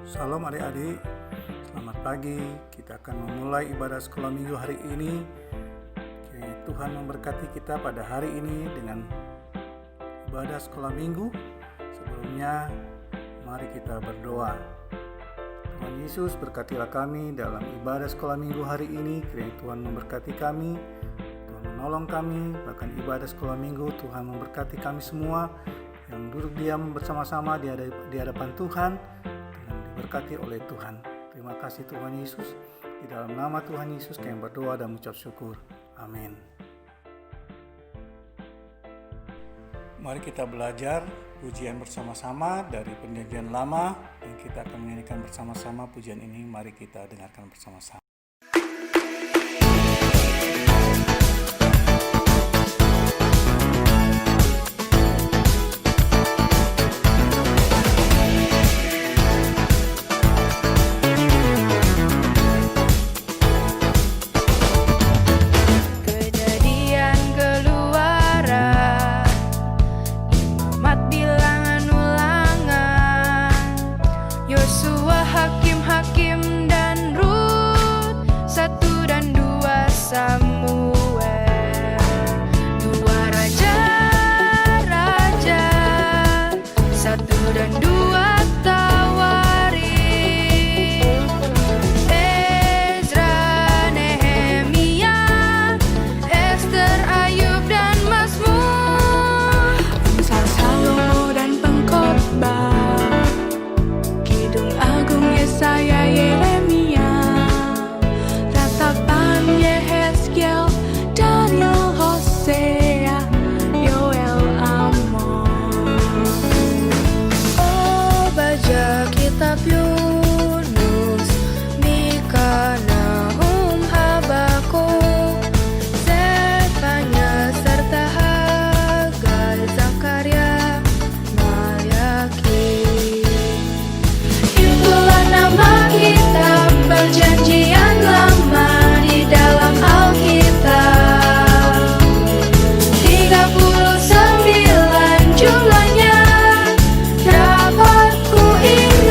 Salam adik-adik, selamat pagi. Kita akan memulai ibadah sekolah minggu hari ini. Kiranya Tuhan memberkati kita pada hari ini dengan ibadah sekolah minggu. Sebelumnya, mari kita berdoa. Tuhan Yesus, berkatilah kami dalam ibadah sekolah minggu hari ini. Kiranya Tuhan memberkati kami, Tuhan menolong kami. Bahkan ibadah sekolah minggu, Tuhan memberkati kami semua yang duduk diam bersama-sama di hadapan Tuhan, berkati oleh Tuhan. Terima kasih Tuhan Yesus. Di dalam nama Tuhan Yesus kami berdoa dan mengucap syukur. Amin. Mari kita belajar pujian bersama-sama dari Perjanjian Lama, dan kita akan menyanyikan bersama-sama pujian ini. Mari kita dengarkan bersama-sama. Kejadian Keluaran, Imamat Bilangan Ulangan, Yosua Hakim-Hakim dan Rut, 1 dan 2 Samuel, 2 Raja-Raja, 1 dan 2 Tawarikh, Ezra, Nehemia, Ester, Ayub dan Mazmur, Amsal, Salomo dan Pengkhotbah, Kidung, Agung, Yesaya, Yeremia, Ratapan, Yehezkiel, Daniel, Hosea, Yoel, Amos, Obadya, Kitab Yunus, Mika, Nahum, Habakuk, Zefanya serta Hagai, Zakaria, Malyaki. Itulah nama kitab Perjanjian Lama di dalam Alkitab, 39 jumlahnya dapat ku ingat.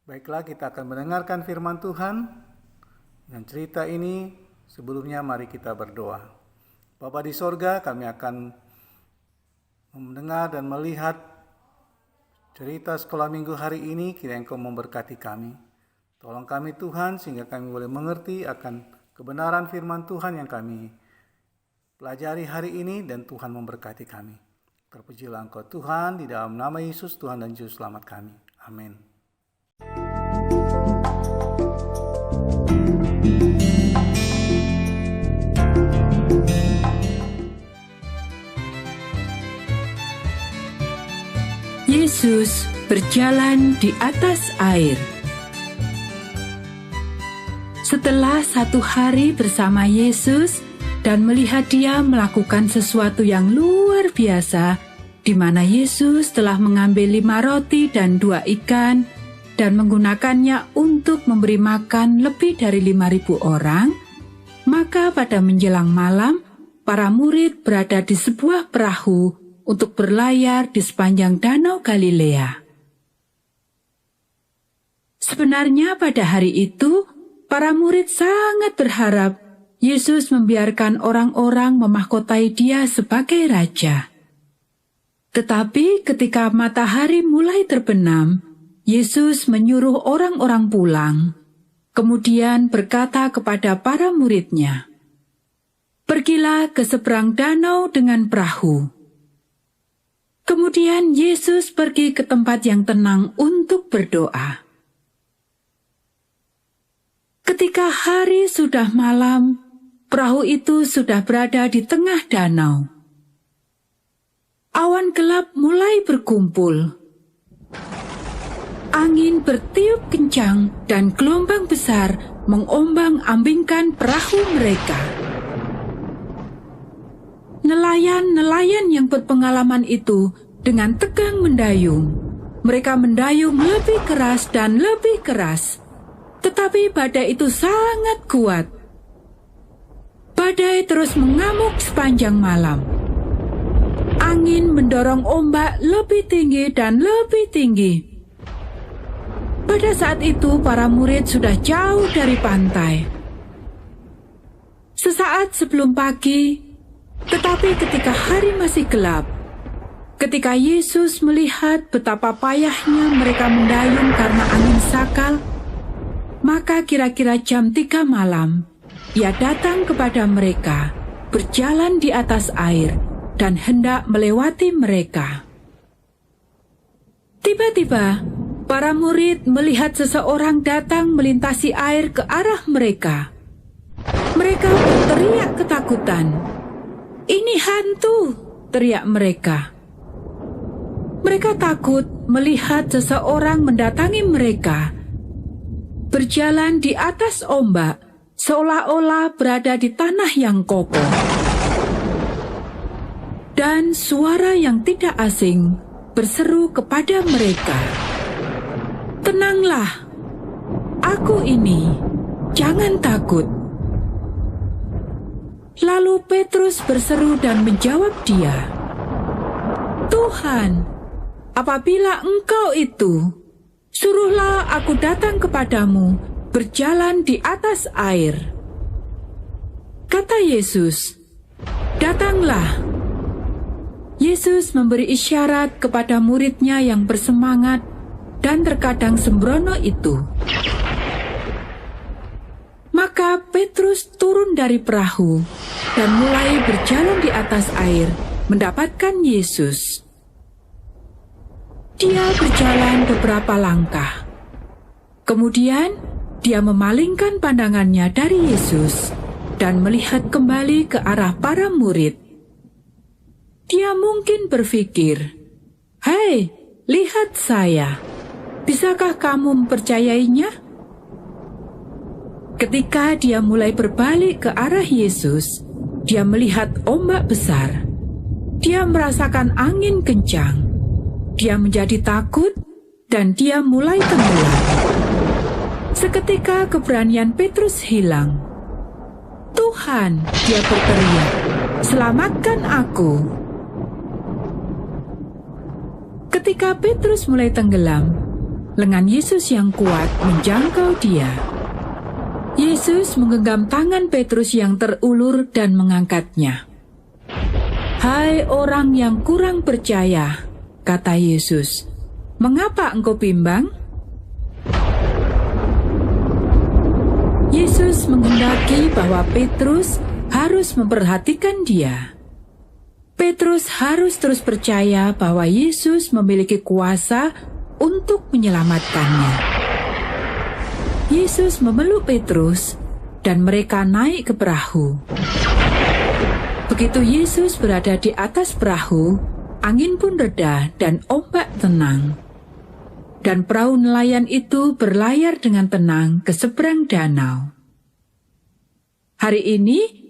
Baiklah, kita akan mendengarkan firman Tuhan. Dan cerita ini sebelumnya mari kita berdoa. Bapa di sorga, kami akan mendengar dan melihat cerita sekolah minggu hari ini. Kiranya Engkau memberkati kami. Tolong kami Tuhan, sehingga kami boleh mengerti akan kebenaran firman Tuhan yang kami pelajari hari ini, dan Tuhan memberkati kami. Terpujilah Engkau Tuhan, di dalam nama Yesus Tuhan dan Juru Selamat kami. Amin. Yesus berjalan di atas air. Setelah 1 hari bersama Yesus dan melihat Dia melakukan sesuatu yang luar biasa, di mana Yesus telah mengambil 5 roti dan 2 ikan dan menggunakannya untuk memberi makan lebih dari 5.000 orang, maka pada menjelang malam, para murid berada di sebuah perahu untuk berlayar di sepanjang Danau Galilea. Sebenarnya pada hari itu, para murid sangat berharap Yesus membiarkan orang-orang memahkotai Dia sebagai raja. Tetapi ketika matahari mulai terbenam, Yesus menyuruh orang-orang pulang, kemudian berkata kepada para murid-Nya, "Pergilah ke seberang danau dengan perahu." Kemudian Yesus pergi ke tempat yang tenang untuk berdoa. Ketika hari sudah malam, perahu itu sudah berada di tengah danau. Awan gelap mulai berkumpul. Angin bertiup kencang dan gelombang besar mengombang-ambingkan perahu mereka. Nelayan-nelayan yang berpengalaman itu dengan tegang mendayung. Mereka mendayung lebih keras dan lebih keras. Tetapi badai itu sangat kuat. Badai terus mengamuk sepanjang malam. Angin mendorong ombak lebih tinggi dan lebih tinggi. Pada saat itu para murid sudah jauh dari pantai. Sesaat sebelum pagi, tetapi ketika hari masih gelap, ketika Yesus melihat betapa payahnya mereka mendayung karena angin sakal, maka kira-kira jam 3 malam, Ia datang kepada mereka, berjalan di atas air, dan hendak melewati mereka. Tiba-tiba, para murid melihat seseorang datang melintasi air ke arah mereka. Mereka berteriak ketakutan. "Ini hantu!" teriak mereka. Mereka takut melihat seseorang mendatangi mereka, berjalan di atas ombak, seolah-olah berada di tanah yang kokoh. Dan suara yang tidak asing berseru kepada mereka, "Tenanglah, aku ini, jangan takut." Lalu Petrus berseru dan menjawab dia, "Tuhan, apabila Engkau itu, suruhlah aku datang kepadamu, berjalan di atas air." Kata Yesus, "Datanglah." Yesus memberi isyarat kepada murid-Nya yang bersemangat dan terkadang sembrono itu. Maka Petrus turun dari perahu dan mulai berjalan di atas air, mendapatkan Yesus. Dia berjalan beberapa langkah. Kemudian dia memalingkan pandangannya dari Yesus dan melihat kembali ke arah para murid. Dia mungkin berpikir, "Hei, lihat saya. Bisakah kamu mempercayainya?" Ketika dia mulai berbalik ke arah Yesus, dia melihat ombak besar. Dia merasakan angin kencang. Dia menjadi takut dan dia mulai tenggelam. Seketika keberanian Petrus hilang. "Tuhan," dia berteriak, "selamatkan aku." Ketika Petrus mulai tenggelam, lengan Yesus yang kuat menjangkau dia. Yesus menggenggam tangan Petrus yang terulur dan mengangkatnya. "Hai orang yang kurang percaya," kata Yesus, "mengapa engkau bimbang?" Yesus menghendaki bahwa Petrus harus memperhatikan dia. Petrus harus terus percaya bahwa Yesus memiliki kuasa untuk menyelamatkannya. Yesus memeluk Petrus dan mereka naik ke perahu. Begitu Yesus berada di atas perahu, angin pun reda dan ombak tenang. Dan perahu nelayan itu berlayar dengan tenang ke seberang danau. Hari ini,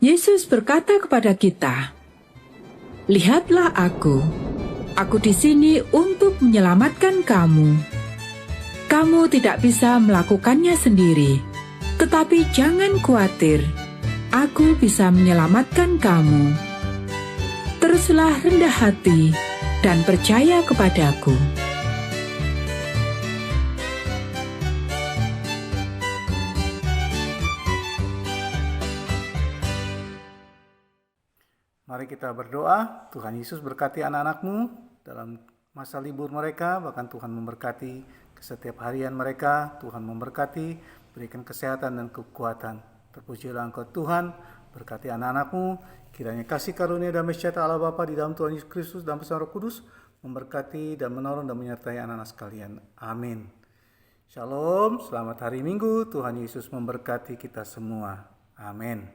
Yesus berkata kepada kita, "Lihatlah aku di sini untuk menyelamatkan kamu. Kamu tidak bisa melakukannya sendiri, tetapi jangan khawatir, aku bisa menyelamatkan kamu. Teruslah rendah hati dan percaya kepadaku." Mari kita berdoa. Tuhan Yesus berkati anak-anak-Mu dalam masa libur mereka, bahkan Tuhan memberkati setiap harian mereka. Tuhan memberkati, berikan kesehatan dan kekuatan. Terpujilah Engkau Tuhan, berkati anak-anak-Mu. Kiranya kasih karunia dan sejahtera Allah Bapa di dalam Tuhan Yesus Kristus dan pesan Roh Kudus memberkati dan menolong dan menyertai anak-anak sekalian. Amin. Shalom, selamat hari Minggu. Tuhan Yesus memberkati kita semua. Amin.